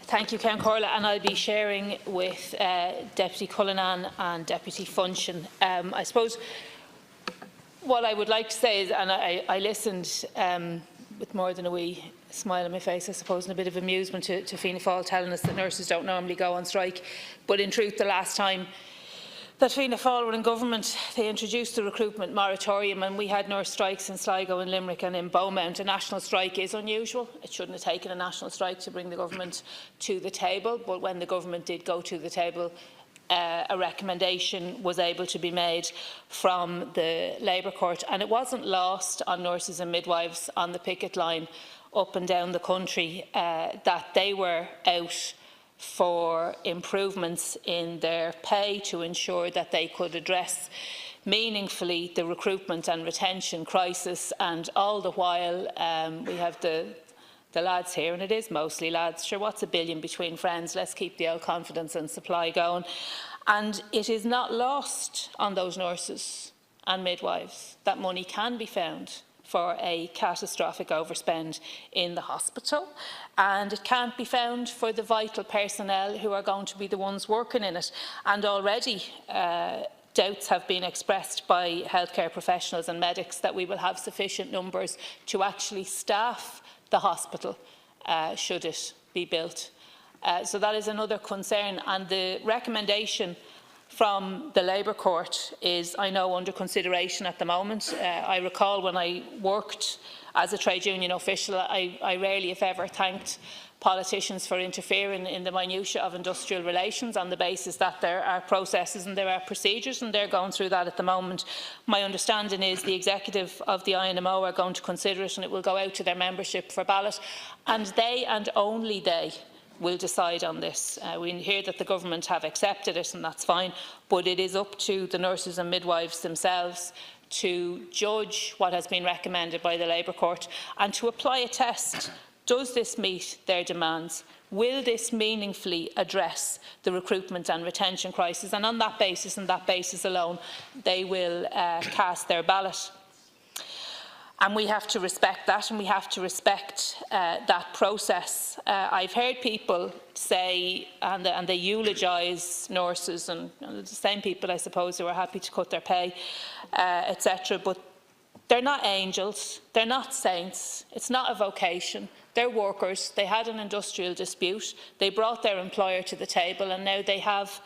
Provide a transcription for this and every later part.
Thank you, Count Corla, and I'll be sharing with Deputy Cullinan and Deputy Funshin. I suppose what I would like to say is, and I listened with more than a wee smile on my face, I suppose, and a bit of amusement to Fianna Fáil telling us that nurses don't normally go on strike. But in truth, the last time that Fianna Fáil were in government, they introduced the recruitment moratorium, and we had nurse strikes in Sligo and Limerick and in Beaumont. A national strike is unusual. It shouldn't have taken a national strike to bring the government to the table, but when the government did go to the table, a recommendation was able to be made from the Labour Court, and it wasn't lost on nurses and midwives on the picket line up and down the country that they were out for improvements in their pay to ensure that they could address meaningfully the recruitment and retention crisis. And all the while, we have the lads here, and it is mostly lads. Sure, what's a billion between friends? Let's keep the old confidence and supply going. And it is not lost on those nurses and midwives that money can be found for a catastrophic overspend in the hospital, and it can't be found for the vital personnel who are going to be the ones working in it. And already doubts have been expressed by healthcare professionals and medics that we will have sufficient numbers to actually staff the hospital should it be built. So that is another concern, and the recommendation from the Labour Court is, I know, under consideration at the moment. I recall when I worked as a trade union official, I rarely, if ever, thanked politicians for interfering in the minutiae of industrial relations on the basis that there are processes and there are procedures, and they're going through that at the moment. My understanding is the executive of the INMO are going to consider it, and it will go out to their membership for ballot, and they and only they will decide on this. We hear that the government have accepted it, and that's fine, but it is up to the nurses and midwives themselves to judge what has been recommended by the Labour Court and to apply a test. Does this meet their demands? Will this meaningfully address the recruitment and retention crisis? And on that basis, and that basis alone, they will cast their ballot. And we have to respect that, and we have to respect that process. I've heard people say, and they eulogise nurses, and the same people, I suppose, who are happy to cut their pay, etc. But they're not angels, they're not saints, it's not a vocation. They're workers. They had an industrial dispute. They brought their employer to the table, and now they have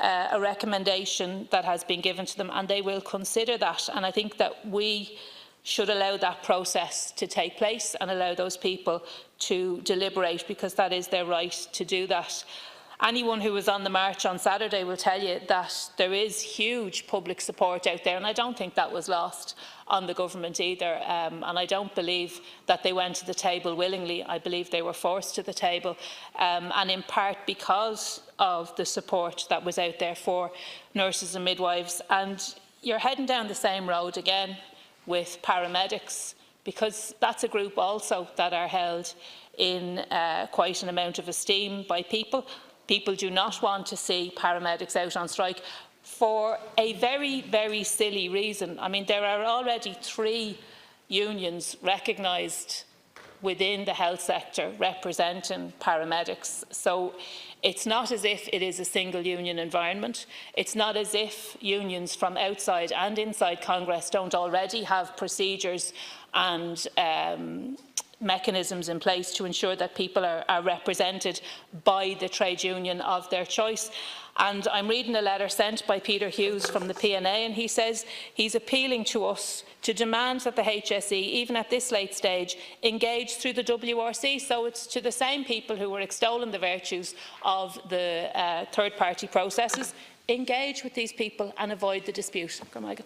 a recommendation that has been given to them, and they will consider that. And I think that we should allow that process to take place and allow those people to deliberate, because that is their right to do that. Anyone who was on the march on Saturday will tell you that there is huge public support out there, and I don't think that was lost on the government either. And I don't believe that they went to the table willingly. I believe they were forced to the table, and in part because of the support that was out there for nurses and midwives. And you're heading down the same road again with paramedics, because that's a group also that are held in quite an amount of esteem by people. People do not want to see paramedics out on strike for a very, very silly reason. I mean, there are already 3 unions recognised within the health sector representing paramedics. So it's not as if it is a single union environment. It's not as if unions from outside and inside Congress don't already have procedures and mechanisms in place to ensure that people are represented by the trade union of their choice. And I'm reading a letter sent by Peter Hughes from the PNA, and he says he's appealing to us to demand that the HSE, even at this late stage, engage through the WRC. So it's to the same people who were extolling the virtues of the third-party processes. Engage with these people and avoid the dispute. Go on, Megan.